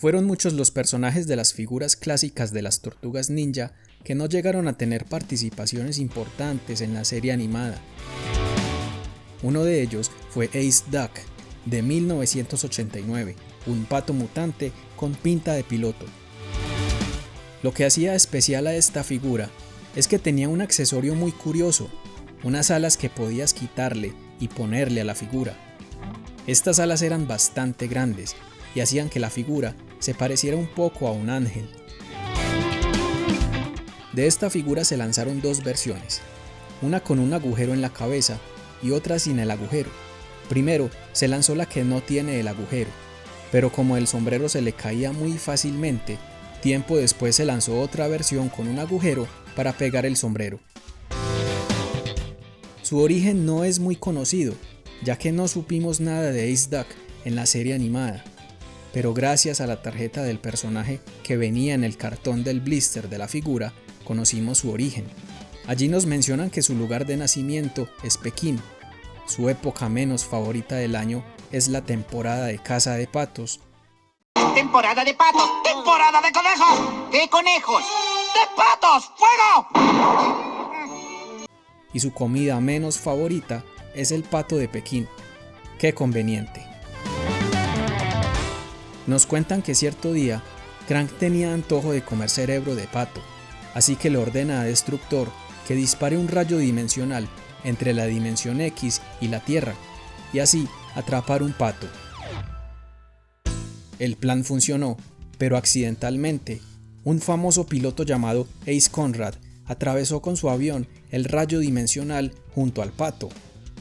Fueron muchos los personajes de las figuras clásicas de las Tortugas Ninja que no llegaron a tener participaciones importantes en la serie animada. Uno de ellos fue Ace Duck, de 1989, un pato mutante con pinta de piloto. Lo que hacía especial a esta figura es que tenía un accesorio muy curioso, unas alas que podías quitarle y ponerle a la figura. Estas alas eran bastante grandes y hacían que la figura se pareciera un poco a un ángel. De esta figura se lanzaron dos versiones, una con un agujero en la cabeza y otra sin el agujero. Primero se lanzó la que no tiene el agujero, pero como el sombrero se le caía muy fácilmente, tiempo después se lanzó otra versión con un agujero para pegar el sombrero. Su origen no es muy conocido, ya que no supimos nada de Ace Duck en la serie animada, pero gracias a la tarjeta del personaje que venía en el cartón del blister de la figura, conocimos su origen. Allí nos mencionan que su lugar de nacimiento es Pekín. Su época menos favorita del año es la temporada de caza de patos. ¡Temporada de patos! ¡Temporada de conejos! ¡De conejos! ¡De patos! ¡Fuego! Y su comida menos favorita es el pato de Pekín. ¡Qué conveniente! Nos cuentan que cierto día, Krang tenía antojo de comer cerebro de pato, así que le ordena a Destructor que dispare un rayo dimensional entre la dimensión X y la Tierra, y así atrapar un pato. El plan funcionó, pero accidentalmente, un famoso piloto llamado Ace Conrad atravesó con su avión el rayo dimensional junto al pato,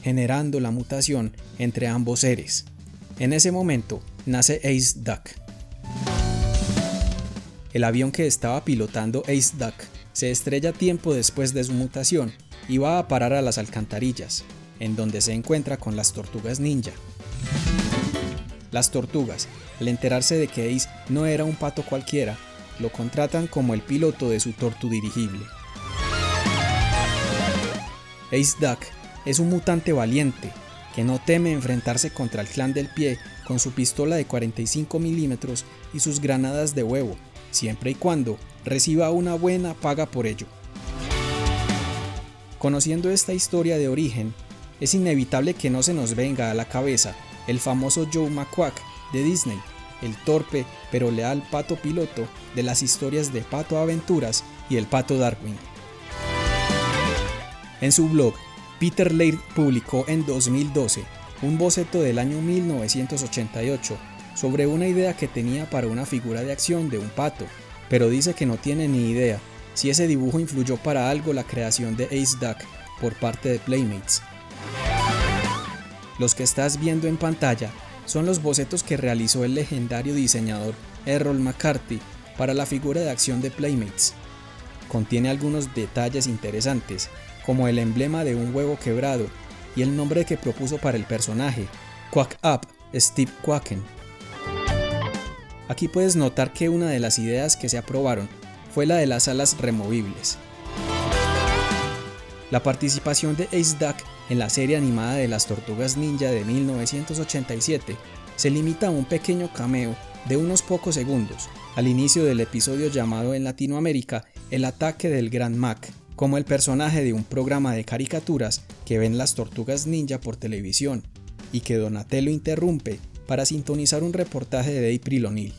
generando la mutación entre ambos seres. En ese momento nace Ace Duck. El avión que estaba pilotando Ace Duck se estrella tiempo después de su mutación y va a parar a las alcantarillas, en donde se encuentra con las Tortugas Ninja. Las tortugas, al enterarse de que Ace no era un pato cualquiera, lo contratan como el piloto de su tortudirigible. Ace Duck es un mutante valiente que no teme enfrentarse contra el Clan del Pie con su pistola de 45 milímetros y sus granadas de huevo, siempre y cuando reciba una buena paga por ello. Conociendo esta historia de origen, es inevitable que no se nos venga a la cabeza el famoso Joe McQuack de Disney, el torpe pero leal pato piloto de las historias de Pato Aventuras y el Pato Darwin. En su blog, Peter Laird publicó en 2012 un boceto del año 1988 sobre una idea que tenía para una figura de acción de un pato, pero dice que no tiene ni idea si ese dibujo influyó para algo la creación de Ace Duck por parte de Playmates. Los que estás viendo en pantalla son los bocetos que realizó el legendario diseñador Errol McCarthy para la figura de acción de Playmates. Contiene algunos detalles interesantes, como el emblema de un huevo quebrado y el nombre que propuso para el personaje, Quack Up Steve Quacken. Aquí puedes notar que una de las ideas que se aprobaron fue la de las alas removibles. La participación de Ace Duck en la serie animada de las Tortugas Ninja de 1987 se limita a un pequeño cameo de unos pocos segundos al inicio del episodio llamado en Latinoamérica El ataque del Gran Mac, como el personaje de un programa de caricaturas que ven las Tortugas Ninja por televisión y que Donatello interrumpe para sintonizar un reportaje de April O'Neil.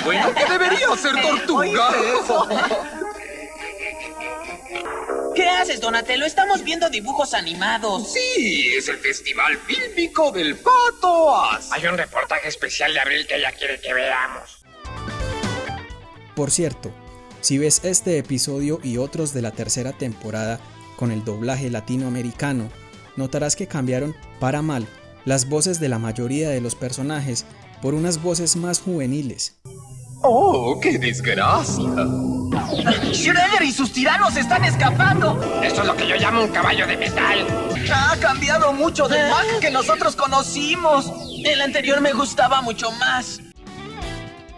Bueno, debería ser tortuga. ¿Qué haces, Donatello? Estamos viendo dibujos animados. Sí, es el Festival Fílmico del Pato. Hay un reportaje especial de Abril que ella quiere que veamos. Por cierto, si ves este episodio y otros de la tercera temporada con el doblaje latinoamericano, notarás que cambiaron para mal las voces de la mayoría de los personajes por unas voces más juveniles. ¡Oh, qué desgracia! ¡Shredder y sus tiranos están escapando! Esto es lo que yo llamo un caballo de metal. Ha cambiado mucho del Mac que nosotros conocimos. El anterior me gustaba mucho más.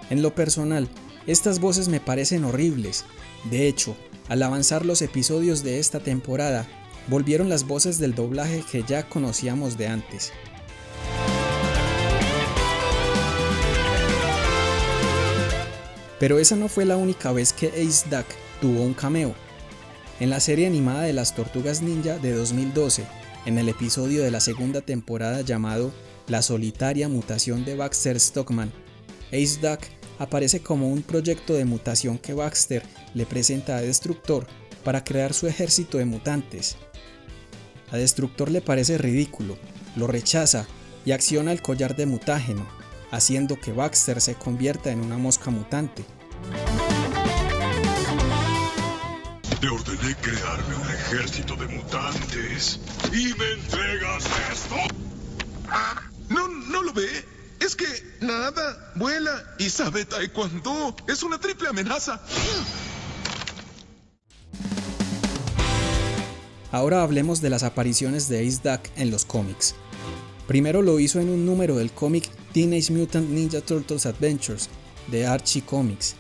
En lo personal, estas voces me parecen horribles. De hecho, al avanzar los episodios de esta temporada, volvieron las voces del doblaje que ya conocíamos de antes. Pero esa no fue la única vez que Ace Duck tuvo un cameo. En la serie animada de las Tortugas Ninja de 2012, en el episodio de la segunda temporada llamado La solitaria mutación de Baxter Stockman, Ace Duck aparece como un proyecto de mutación que Baxter le presenta a Destructor para crear su ejército de mutantes. A Destructor le parece ridículo, lo rechaza y acciona el collar de mutágeno, haciendo que Baxter se convierta en una mosca mutante. Te ordené crearme un ejército de mutantes y me entregas esto. ¿No lo ve? Es que nada, vuela y sabe taekwondo. Es una triple amenaza. Ahora hablemos de las apariciones de Ace Duck en los cómics. Primero lo hizo en un número del cómic Teenage Mutant Ninja Turtles Adventures de Archie Comics.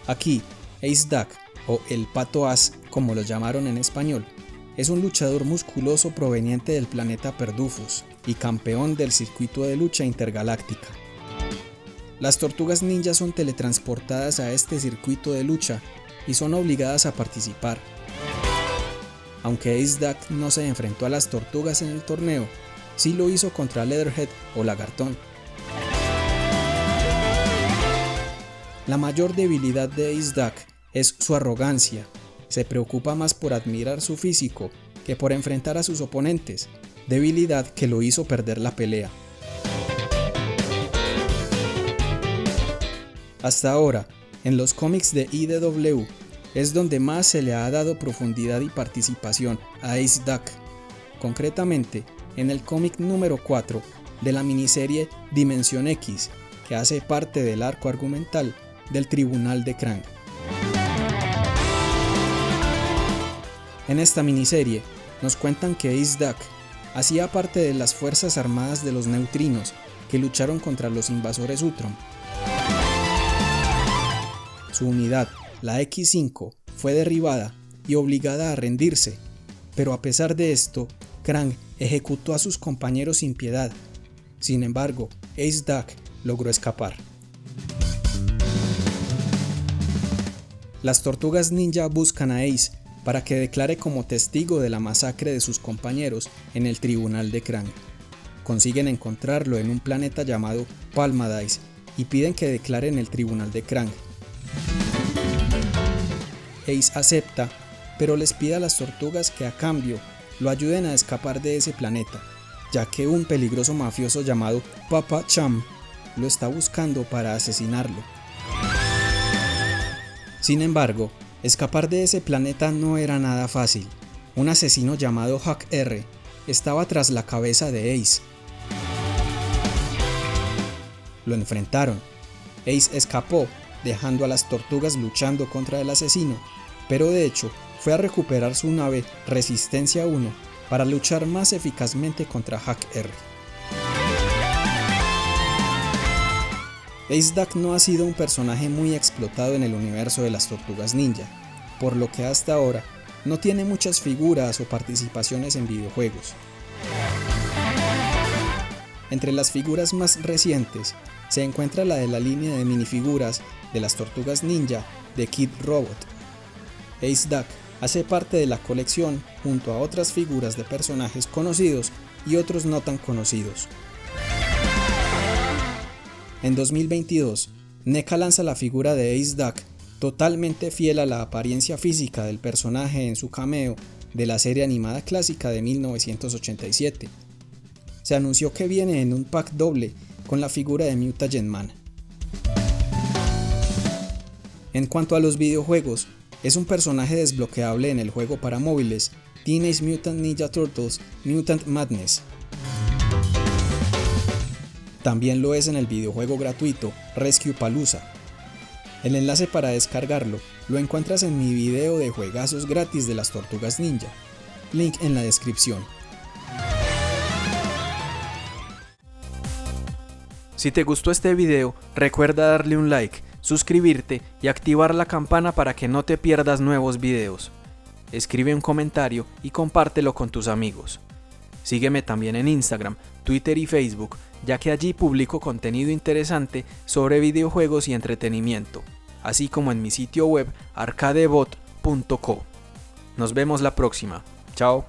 Aquí, Ace Duck, o el Pato As como lo llamaron en español, es un luchador musculoso proveniente del planeta Perdufos y campeón del circuito de lucha intergaláctica. Las tortugas ninja son teletransportadas a este circuito de lucha y son obligadas a participar. Aunque Ace Duck no se enfrentó a las tortugas en el torneo, sí lo hizo contra Leatherhead o Lagartón. La mayor debilidad de Ace Duck es su arrogancia. Se preocupa más por admirar su físico que por enfrentar a sus oponentes, debilidad que lo hizo perder la pelea. Hasta ahora, en los cómics de IDW, es donde más se le ha dado profundidad y participación a Ace Duck, concretamente en el cómic número 4 de la miniserie Dimensión X, que hace parte del arco argumental del Tribunal de Krang. En esta miniserie nos cuentan que Ace Duck hacía parte de las Fuerzas Armadas de los Neutrinos que lucharon contra los invasores Utrom. Su unidad, la X5, fue derribada y obligada a rendirse, pero a pesar de esto, Krang ejecutó a sus compañeros sin piedad. Sin embargo, Ace Duck logró escapar. Las tortugas ninja buscan a Ace para que declare como testigo de la masacre de sus compañeros en el Tribunal de Krang. Consiguen encontrarlo en un planeta llamado Palmadice y piden que declare en el Tribunal de Krang. Ace acepta, pero les pide a las tortugas que a cambio lo ayuden a escapar de ese planeta, ya que un peligroso mafioso llamado Papa Cham lo está buscando para asesinarlo. Sin embargo, escapar de ese planeta no era nada fácil. Un asesino llamado Huck R estaba tras la cabeza de Ace. Lo enfrentaron. Ace escapó, dejando a las tortugas luchando contra el asesino, pero de hecho fue a recuperar su nave Resistencia 1 para luchar más eficazmente contra Huck R. Ace Duck no ha sido un personaje muy explotado en el universo de las Tortugas Ninja, por lo que hasta ahora no tiene muchas figuras o participaciones en videojuegos. Entre las figuras más recientes se encuentra la de la línea de minifiguras de las Tortugas Ninja de Kid Robot. Ace Duck hace parte de la colección junto a otras figuras de personajes conocidos y otros no tan conocidos. En 2022, NECA lanza la figura de Ace Duck totalmente fiel a la apariencia física del personaje en su cameo de la serie animada clásica de 1987. Se anunció que viene en un pack doble con la figura de Mutagen Man. En cuanto a los videojuegos, es un personaje desbloqueable en el juego para móviles Teenage Mutant Ninja Turtles Mutant Madness. También lo es en el videojuego gratuito Rescue Palooza. El enlace para descargarlo lo encuentras en mi video de juegazos gratis de las Tortugas Ninja, link en la descripción. Si te gustó este video, recuerda darle un like, suscribirte y activar la campana para que no te pierdas nuevos videos. Escribe un comentario y compártelo con tus amigos. Sígueme también en Instagram, Twitter y Facebook, ya que allí publico contenido interesante sobre videojuegos y entretenimiento, así como en mi sitio web arcadebot.co. Nos vemos la próxima. Chao.